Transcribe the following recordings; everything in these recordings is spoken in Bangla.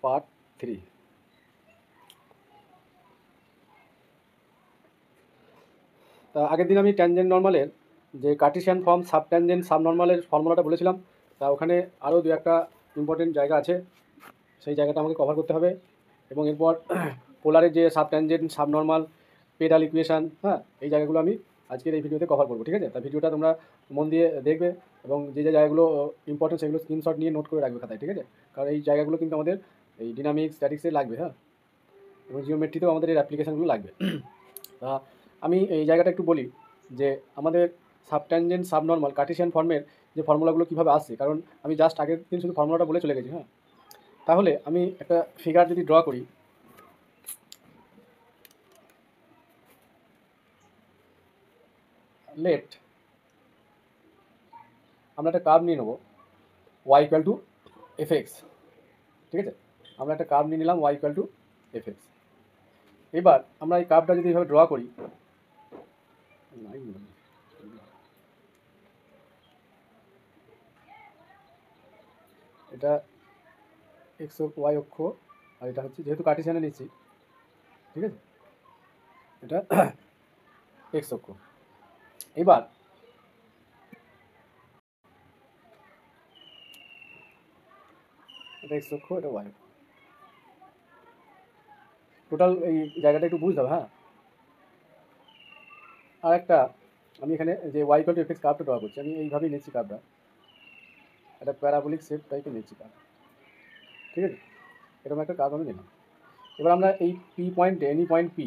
পার্ট 3। তা আগের দিন আমি ট্যানজেন্ট নর্মালের যে Cartesian form, sub tangent, sub নর্মালের ফর্মুলাটা বলেছিলাম। তা ওখানে আরও দু একটা ইম্পর্টেন্ট জায়গা আছে, সেই জায়গাটা আমাকে কভার করতে হবে। এবং এরপর পোলারের যে sub tangent, sub normal, pedal equation, হ্যাঁ, এই জায়গাগুলো আমি আজকের এই ভিডিওতে কভার করবো, ঠিক আছে? তা ভিডিওটা তোমরা মন দিয়ে দেখবে এবং যে যে জায়গাগুলো ইম্পর্টেন্ট সেগুলো স্ক্রিনশট নিয়ে নোট করে রাখবে খাতায়, ঠিক আছে? কারণ এই জায়গাগুলো কিন্তু আমাদের এই ডিনামিক্স, স্ট্যাটিক্সে লাগবে, হ্যাঁ, এবং জিওমেট্রিতেও আমাদের এই অ্যাপ্লিকেশানগুলো লাগবে। তা আমি এই জায়গাটা একটু বলি যে আমাদের সাবট্যানজেন্ট, সাবনর্মাল, কার্টেসিয়ান ফর্মের যে ফর্মুলাগুলো কীভাবে আসছে, কারণ আমি জাস্ট আগের দিন শুধু ফর্মুলাটা বলে চলে গেছি, হ্যাঁ। তাহলে আমি একটা ফিগার যদি ড্র করি, লেট আমরা একটা কার্ভ নিয়ে নেবো y ইকুয়াল টু fx, ঠিক আছে? আমরা একটা কার্ভ নিয়ে নিলাম y ইকুয়াল টু fx। এবার আমরা এই কার্ভটা যদি এইভাবে ড্র করি, এটা এক্স ওয়াই অক্ষ, আর এটা হচ্ছে যেহেতু কার্টেসিয়ানে নিচ্ছি, ঠিক আছে, এটা এক্স অক্ষ। এবার এটা এক্স অক্ষ, এটা ওয়াই অক্ষ। টোটাল এই জায়গাটা একটু বুঝতে হবে, হ্যাঁ। আর একটা আমি এখানে যে Y equal to F X কার্ভটা ড্র করছি, আমি এইভাবেই নিচ্ছি কার্ভটা, একটা প্যারাবোলিক শেপ টাইপের নিচ্ছি কার্ভ, ঠিক আছে? এরকম একটা কার্ভ আমি নিলাম। এবার আমরা এই পি পয়েন্টে, এনি পয়েন্ট পি,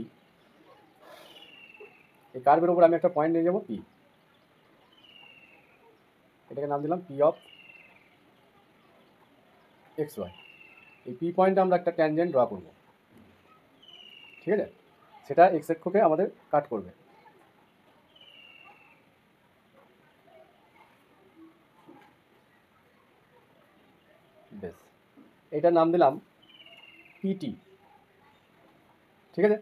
এই কার্ভের উপর আমি একটা পয়েন্ট নিয়ে যাবো পি, এটাকে নাম দিলাম পি অফ এক্স ওয়াই। এই পি পয়েন্টে আমরা একটা ট্যানজেন্ট ড্র করবো, ঠিক আছে? সেটা এক্স অক্ষকে আমাদের কাট করবে। বেশ, এইটার নাম দিলাম পিটি, ঠিক আছে?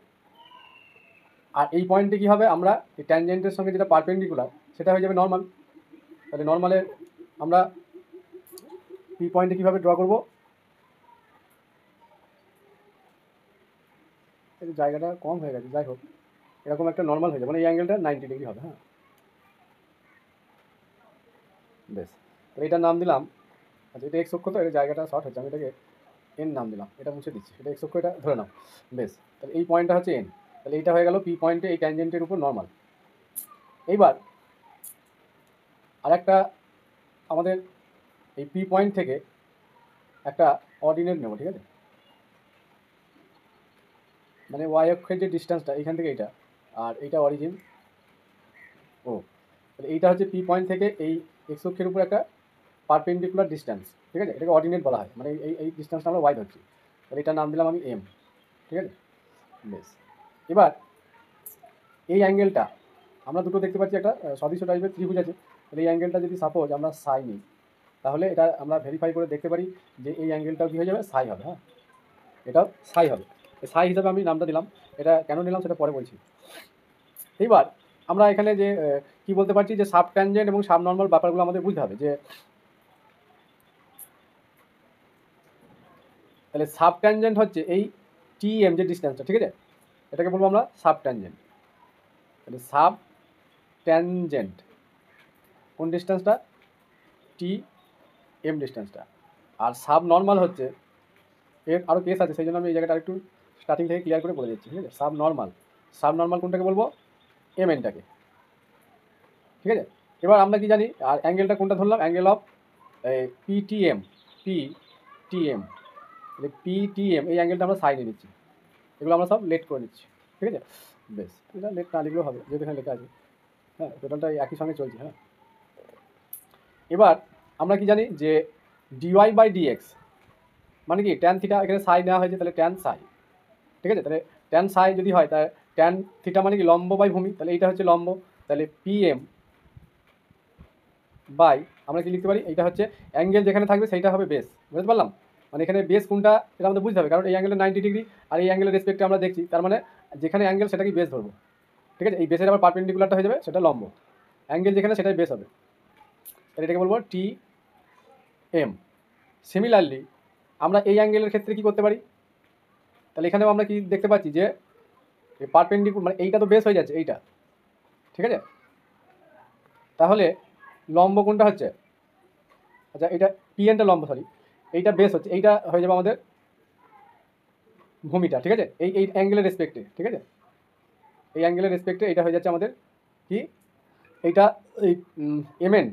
আর এই পয়েন্টে কী হবে, আমরা এই ট্যানজেন্টের সঙ্গে যেটা পারপেন্ডিকুলার সেটা হয়ে যাবে নর্মাল। তাহলে নর্মালে আমরা পি পয়েন্টে কীভাবে ড্র করবো, এই জায়গাটা কম হয়ে গেছে, যাই হোক, এরকম একটা নর্মাল হয়ে যাবে, মানে এই অ্যাঙ্গেলটা 90 ডিগ্রি হবে, হ্যাঁ। বেশ, তো এটার নাম দিলাম, আচ্ছা এটা এক্স অক্ষ, তো এই জায়গাটা শর্ট হচ্ছে, আমি এটাকে এন নাম দিলাম, এটা মুছে দিচ্ছি, এটা এক্স অক্ষ, এটা ধরে নাও। বেশ, তাহলে এই পয়েন্টটা হচ্ছে এন, তাহলে এইটা হয়ে গেল পি পয়েন্টে এই ট্যানজেন্টের উপর নর্মাল। এইবার আর একটা আমাদের এই পি পয়েন্ট থেকে একটা অর্ডিনেট নেব, ঠিক আছে? মানে ওয়াই অক্ষের যে ডিস্টেন্সটা এখান থেকে এইটা, আর এইটা অরিজিন ও, তাহলে এইটা হচ্ছে পি পয়েন্ট থেকে এই এক্স অক্ষের উপর একটা পারপেন্ডিকুলার ডিস্টেন্স, ঠিক আছে? এটাকে অর্ডিনেট বলা হয়, মানে এই এই ডিস্টেন্সটা আমরা ওয়াই ধরছি, তাহলে এটার নাম দিলাম আমি এম, ঠিক আছে? বেশ, এবার এই অ্যাঙ্গেলটা আমরা দুটো দেখতে পাচ্ছি, একটা সদৃশ্য টাইপের ত্রিভুজ আছে, তাহলে এই অ্যাঙ্গেলটা যদি সাপোজ আমরা সাই নিই, তাহলে এটা আমরা ভেরিফাই করে দেখতে পারি যে এই অ্যাঙ্গেলটাও কী হয়ে যাবে, সাই হবে, হ্যাঁ, এটাও সাই হবে। সাই হিসাবে আমি নামটা দিলাম, এটা কেন নিলাম সেটা পরে বলছি। এইবার আমরা এখানে যে কি বলতে পারছি, যে সাব ট্যানজেন্ট এবং সাব নর্মাল ব্যাপারগুলো আমাদের বুঝতে হবে। যে তাহলে সাব ট্যানজেন্ট হচ্ছে এই টি এম যে ডিস্টেন্সটা, ঠিক আছে, এটাকে বলবো আমরা সাব ট্যানজেন্ট। তাহলে সাব ট্যানজেন্ট কোন ডিস্টেন্সটা, টি এম ডিস্টেন্সটা। আর সাব নর্মাল হচ্ছে, এর আরও কেস আছে, সেই জন্য আমি এই জায়গাটা একটু স্টার্টিং থেকে ক্লিয়ার করে বলে দিচ্ছি, ঠিক আছে? সাব নর্মাল, সাব নর্মাল কোনটাকে বলবো, এম এনটাকে, ঠিক আছে? এবার আমরা কি জানি, আর অ্যাঙ্গেলটা কোনটা ধরলাম, অ্যাঙ্গেল অফ পিটিএম, পিটিএম, তাহলে পিটিএম এই অ্যাঙ্গেলটা আমরা সাইনে নিচ্ছি, এগুলো আমরা সব লেট করে নিচ্ছি, ঠিক আছে? বেশ, এটা লেট না লিখলেও হবে, যেহেতু এখানে লেখা আছে, হ্যাঁ, টোটালটা একই সঙ্গে চলছে, হ্যাঁ। এবার আমরা কি জানি যে ডিওয়াই বাই ডিএক্স মানে কি, ট্যান থিটা, এখানে সাই নেওয়া হয়েছে, তাহলে ট্যান সাই, ঠিক আছে? তাহলে ট্যান সাই যদি হয়, তাহলে ট্যান থিটা মানে কি, লম্ব বাই ভূমি, তাহলে এইটা হচ্ছে লম্ব, তাহলে পিএম বাই, আমরা কি লিখতে পারি, এইটা হচ্ছে অ্যাঙ্গেল যেখানে থাকবে সেইটা হবে বেস, বুঝতে পারলাম? মানে এখানে বেস কোনটা এটা আমাদের বুঝতে হবে, কারণ এই অ্যাঙ্গেলটা 90 ডিগ্রি, আর এই অ্যাঙ্গেলের রেসপেক্টে আমরা দেখছি, তার মানে যেখানে অ্যাঙ্গেল সেটাকে বেস ধরবো, ঠিক আছে? এই বেসের আবার পারপেন্ডিকুলারটা হয়ে যাবে সেটা লম্ব, অ্যাঙ্গেল যেখানে সেটাই বেস হবে, তাহলে এটাকে বলবো টি এম। সিমিলারলি আমরা এই অ্যাঙ্গেলের ক্ষেত্রে কি করতে পারি, তাহলে এখানেও আমরা কি দেখতে পাচ্ছি যে পারপেন্ডিকুলার, মানে এইটা তো বেস হয়ে যাচ্ছে এইটা, ঠিক আছে। তাহলে লম্ব কোনটা হচ্ছে, আচ্ছা এটা পিএনটা লম্ব, সরি এইটা বেস হচ্ছে, এইটা হয়ে যাবে আমাদের ভূমিটা, ঠিক আছে। এই এই অ্যাঙ্গেলের রেসপেক্টে, ঠিক আছে, এই অ্যাঙ্গেলের রেসপেক্টে এটা হয়ে যাচ্ছে আমাদের কি, এইটা এই এমএন,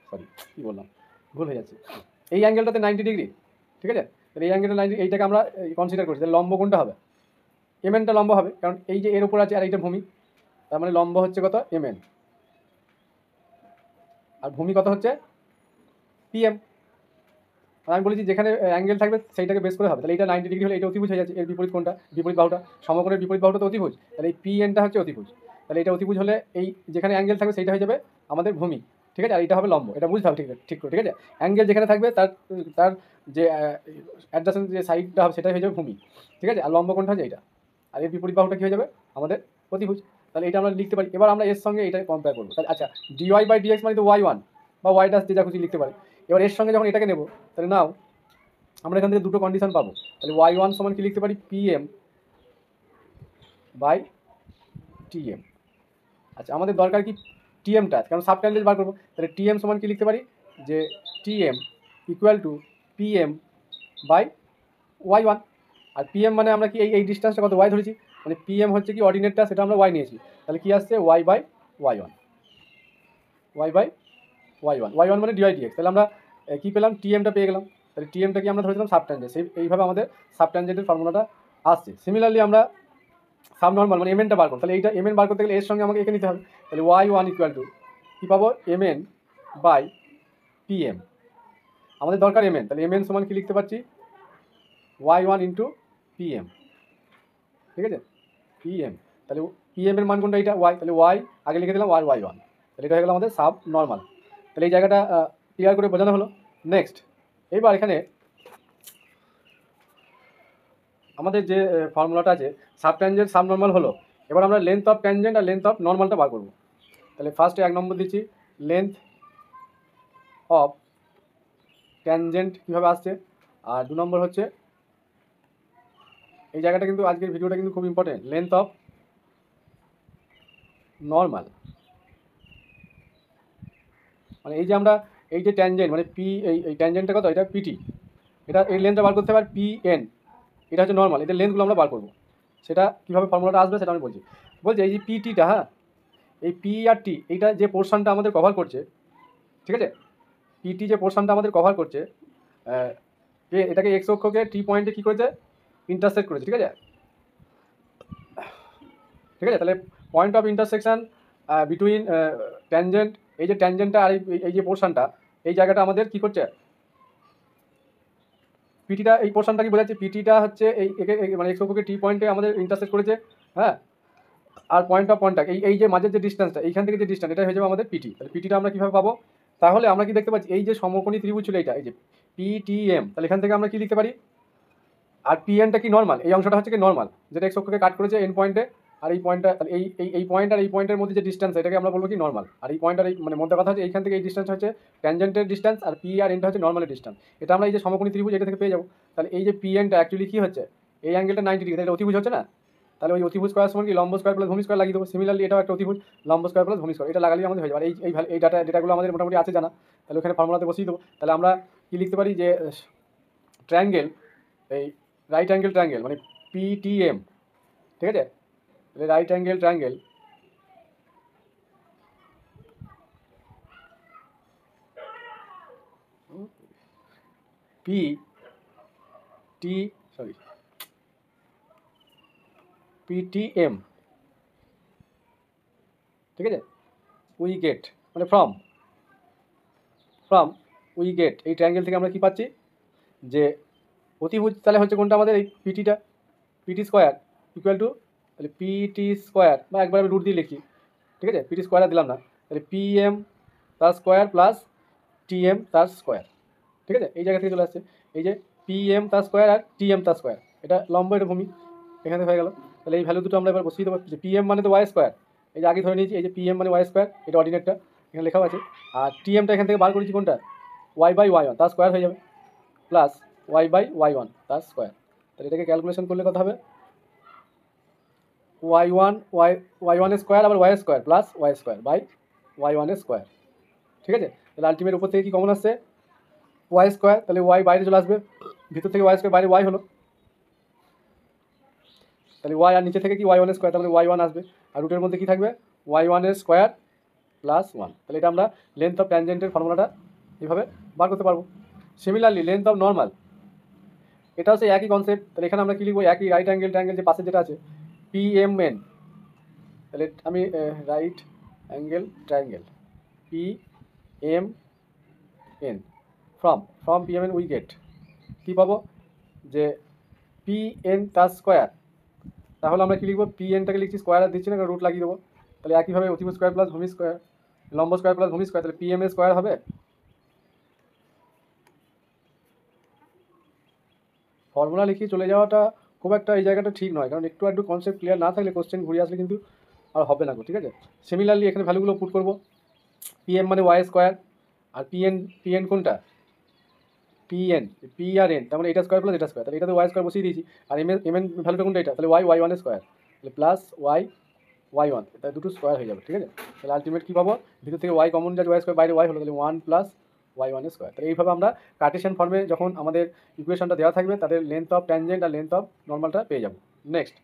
সরি কী বললাম, ভুল হয়ে যাচ্ছে, এই অ্যাঙ্গেলটাতে 90 ডিগ্রি, ঠিক আছে। তাহলে এই অ্যাঙ্গেলটা 90, এইটাকে আমরা কনসিডার করছি, তাহলে লম্ব কোনটা হবে, এমএনটা লম্ব হবে, কারণ এই যে এর উপর আছে আর এইটা ভূমি, তার মানে লম্ব হচ্ছে কত, এমএন, আর ভূমি কত হচ্ছে পিএম। আমি বলেছি যেখানে অ্যাঙ্গেল থাকবে সেইটাকে বেস করে হবে, তাহলে এটা 90 ডিগ্রি হলে এটা অতিভুজ হয়ে যাচ্ছে, এর বিপরীত কোনটা, বিপরীত বাহুটা, সমকোণের বিপরীত বাহুটা তো অতিভুজ, তাহলে এই পিএনটা হচ্ছে অতিভুজ, তাহলে এটা অতিভুজ হলে এই যেখানে অ্যাঙ্গেল থাকবে সেইটা হয়ে যাবে আমাদের ভূমি, ঠিক আছে, আর এটা হবে লম্ব, এটা বুঝতে হবে ঠিক ঠিক করে, ঠিক আছে। অ্যাঙ্গেল যেখানে থাকবে তার তার যে অ্যাডজাসেন্ট যে সাইডটা হবে সেটাই হয়ে যাবে ভূমি, ঠিক আছে, আর লম্ব কোনটা হচ্ছে এইটা, আর এর বিপরীত বাহুটা কী হয়ে যাবে আমাদের অতিভুজ, তাহলে এটা আমরা লিখতে পারি। এবার আমরা এর সঙ্গে এটা কম্পেয়ার করবো, তাহলে আচ্ছা ডিওয়াই বাই ডিএক্স মানে তো y1 বা y ড্যাশ যা খুশি লিখতে পারি। এবার এর সঙ্গে যখন এটাকে নেব, তাহলে নাও আমরা এখান থেকে দুটো কন্ডিশন পাবো, তাহলে y1 সমান কি লিখতে পারি, pm বাই tm। আচ্ছা আমাদের দরকার কি টিএমটা, কারণ সাব ট্যানজেন্ট বার করবো, তাহলে টিএম সমান কি লিখতে পারি, যে TM equal to PM by y1, আর পিএম মানে আমরা কি এই ডিস্টেন্সটা কত y ধরেছি, মানে পিএম হচ্ছে কি অর্ডিনেটটা, সেটা আমরা y নিয়েছি, তাহলে কি আসছে y by y1, y by y1 মানে ডিওয়াই ডিএক্স, তাহলে আমরা কী পেলাম, টিএমটা পেয়ে গেলাম, তাহলে টিএমটা কি আমরা ধরেছিলাম সাব ট্যানজেন্ট, সেই এইভাবে আমাদের সাব ট্যানজেন্টের ফর্মুলাটা আসছে। সিমিলারলি আমরা সাব নর্মাল মানে এমএনটা বার করব, তাহলে এইটা এমএন বার করতে গেলে এর সঙ্গে আমাকে একে নিতে হবে, তাহলে y1 ইকুয়াল টু কী পাবো, এমএন বাই পিএম, আমাদের দরকার এমএন, তাহলে এমএন সমান কি লিখতে পারছি, y1 ইন্টু পিএম, ঠিক আছে, পিএম, তাহলে পিএম এর মান কোনটা, এইটা y, তাহলে y আগে লিখে দিলাম, আর y1, তাহলে এটা হয়ে গেল আমাদের সাব নর্মাল। তাহলে এই জায়গাটা ক্লিয়ার করে বোঝানো হলো। নেক্সট এইবার এখানে আমাদের যে ফর্মুলাটা আছে, সাব ট্যানজেন্ট সাব নর্মাল হলো, এবার আমরা লেন্থ অফ ট্যানজেন্ট আর লেন্থ অফ নর্মালটা বার করবো। তাহলে ফার্স্টে 1 নম্বর দিচ্ছি লেন্থ অফ ট্যানজেন্ট কীভাবে আসছে, আর 2 নম্বর হচ্ছে এই জায়গাটা কিন্তু আজকের ভিডিওটা কিন্তু খুব ইম্পর্টেন্ট, লেন্থ অফ নর্মাল, মানে এই যে আমরা এই যে ট্যানজেন্ট মানে পি, এই ট্যানজেন্টটা কত, এটা পিটি, এটা এই লেন্থটা বার করতে হবে, আর পিএন এটা হচ্ছে নর্মাল, এদের লেন্থগুলো আমরা বার করবো, সেটা কীভাবে ফর্মুলাটা আসবে সেটা আমি বলছি। এই যে পিটিটা, হ্যাঁ এই পি আর টি এইটা যে পোর্শনটা আমাদের কভার করছে, ঠিক আছে, পিটি যে পোর্শনটা আমাদের কভার করছে, এটাকে এক্স অক্ষকে টি পয়েন্টে কী করেছে, ইন্টারসেক্ট করেছে, ঠিক আছে, ঠিক আছে। তাহলে point of intersection between tangent, এই যে ট্যানজেন্টটা আর এই যে পোর্শনটা, এই জায়গাটা আমাদের কী করছে, পিটিটা এই পোর্শনটা কি বোঝাচ্ছে, পিটিটা হচ্ছে এই মানে এক্স অক্ষকে টি পয়েন্টে আমাদের ইন্টারসেক্ট করেছে, হ্যাঁ, আর পয়েন্ট অফ কন্ট্যাক্ট এই যে মাঝের যে ডিস্টেন্সটা, এইখান থেকে যে ডিস্টেন্স, এটা হয়ে যাবে আমাদের পিটি। তাহলে পিটিটা আমরা কীভাবে পাবো, তাহলে আমরা কি দেখতে পাচ্ছি, এই যে সমকোণী ত্রিভুজ ছিল এইটা, এই যে পিটিএম, তাহলে এখান থেকে আমরা কি লিখতে পারি, আর পিএনটা কি নর্মাল, এই অংশটা হচ্ছে কি নর্মাল, যেটা এক্স অক্ষকে কাট করেছে এন পয়েন্টে, আর এই পয়েন্টটা এই পয়েন্ট আর এই পয়েন্টের মধ্যে যে ডিস্টেন্স, এটাকে আমরা বলবো কি নর্মাল, আর এই পয়েন্ট আর এই মানে মধ্যে কথা হচ্ছে এইখান থেকে এই ডিস্টেন্স হচ্ছে ট্যানজেন্টের ডিস্টেন্স, আর পি আর এনটা হচ্ছে নর্মালের ডিস্টেন্স, এটা আমরা এই যে সমকোণী ত্রিভুজ এটা থেকে পেয়ে যাবো। তাহলে এই যে পিএনটা অ্যাকচুয়ালি কী হচ্ছে, এই অ্যাঙ্গেলটা 90 ডিগ্রি, তাহলে অতিভুজ হচ্ছে না, তাহলে ওই অতিভুজ করার সময় কি লম্ব স্কয়ার প্লাস ভূমি স্কয়ার লাগিয়ে দেবো। সিমিলারলি এটাও একটা অতিভুজ, লম্ব স্কয়ার প্লাস ভূমি স্কয়ার, এটা লাগালেই আমাদের হয়ে যাবে। আর এই ডেটাগুলো আমাদের মোটামুটি আছে জানা, তাহলে ওখানে ফর্মুলাতে বসিয়ে দেবো। তাহলে আমরা কি লিখতে পারি, যে ট্রায়াঙ্গেল, এই রাইট অ্যাঙ্গেল ট্রায়াঙ্গেল মানে পিটিএম, ঠিক আছে, তাহলে রাইট অ্যাঙ্গেল ট্রায়াঙ্গেল পিটিএম, ঠিক আছে, উই গেট মানে ফ্রম উই গেট, এই ট্রায়াঙ্গেল থেকে আমরা কি পাচ্ছি, যে অতিভুজ তাহলে হচ্ছে কোনটা আমাদের, এই পিটিটা, পিটি স্কোয়ার ইকুয়াল টু, তাহলে পিটি স্কোয়ার বা একবার আমি রুট দিয়ে লিখি, ঠিক আছে, পিটি স্কোয়ার দিলাম না, তাহলে পিএম তার স্কোয়ার প্লাস টিএম তার স্কোয়ার, ঠিক আছে, এই জায়গা থেকে চলে আসছে, এই যে পিএম তার স্কোয়ার আর টিএম তার স্কোয়ার, এটা লম্ব, এটা ভূমি, এখানে হয়ে গেল। তাহলে এই ভ্যালু দুটো আমরা এবার বসিয়ে দেবো, যে পিএম মানে তো ওয়াই স্কোয়ার, এই যে আগে ধরে নিয়েছি, এই যে পিএম মানে ওয়াই স্কোয়ার, এটা অর্ডিনেটটা এখানে লেখাও আছে, আর টিএমটা এখান থেকে বার করেছি কোনটা, ওয়াই বাই ওয়াই ওয়ান, তার স্কোয়ার হয়ে যাবে, plus Y by Y one তার স্কোয়ার। তাহলে এটাকে ক্যালকুলেশন করলে কত হবে, ওয়াই ওয়ানের স্কোয়ার আবার Y square plus Y square by Y ওয়ানের স্কোয়ার। ঠিক আছে, তাহলে আলটিমেট উপর থেকে কি কমন আসছে, ওয়াই স্কোয়ার, তাহলে ওয়াই বাইরে চলে আসবে, ভিতর থেকে ওয়াই স্কোয়ার বাইরে ওয়াই হলো, তাহলে ওয়াই আর নিচে থেকে কি ওয়াই ওয়ানের স্কোয়ার, তাহলে ওয়াই ওয়ান আসবে, আর রুটের মধ্যে কি থাকবে, ওয়াই ওয়ানের স্কোয়ার প্লাস ওয়ান। তাহলে এটা আমরা লেন্থ অফ ট্যানজেন্টের ফর্মুলাটা এইভাবে বার করতে পারবো। সিমিলারলি লেন্থ অফ নর্মাল, এটাও সেই একই কনসেপ্ট। তাহলে এখানে আমরা কি লিখবো, একই রাইট অ্যাঙ্গেল ট্রায়াঙ্গেল যে পাশে যেটা আছে পিএমএন, তাহলে আমি right angle triangle PMN from PMN we get কী পাবো, যে পিএন তার স্কোয়ার, তাহলে আমরা কী লিখবো, পিএনটাকে লিখছি স্কোয়ার আর দিচ্ছি না, রুট লাগিয়ে দেবো। তাহলে একইভাবে অতিভুজ স্কোয়ার প্লাস ভূমি স্কোয়ার, লম্ব স্কোয়ার প্লাস ভূমি স্কোয়ার, তাহলে পিএম এর স্কোয়ার হবে। ফর্মুলা লিখিয়ে চলে যাওয়াটা খুব একটা এই জায়গাটা ঠিক নয়, কারণ একটু একটু কনসেপ্ট ক্লিয়ার না থাকলে কোশ্চেন ঘুরে আসলে কিন্তু আর হবে না গো। ঠিক আছে, সিমিলারলি এখানে ভ্যালুগুলো পুট করবো, পিএম মানে ওয়াই স্কোয়ার, আর পিএন কোনটা, পিএন, পি আর এন, তার মানে এটা স্কোয়ার প্লাস এটা স্কোয়ার, তাহলে এটাতে ওয়াই স্কোয়ার বসিয়ে দিয়েছি, আর এম এন ভ্যালুটা কোনটা এটা, তাহলে ওয়াই ওয়ানের স্কোয়ার, তাহলে প্লাস ওয়াই ওয়ান, তাহলে দুটো স্কোয়ার হয়ে যাবে। ঠিক আছে, তাহলে আলটিমেট কী পাবো, ভিতর থেকে ওয়াই কমন যাচ্ছে, ওয়াই স্কোয়ার বাইরে ওয়াই হলো, তাহলে ওয়ান প্লাস ওয়াই ওয়ানের স্কোয়ার। তাহলে এইভাবে আমরা কার্টেশিয়ান ফর্মে যখন আমাদের ইকুয়েশনটা দেওয়া থাকবে তাদের লেন্থ অফ ট্যানজেন্ট আর লেন্থ অফ নর্মালটা পেয়ে যাবো। নেক্সট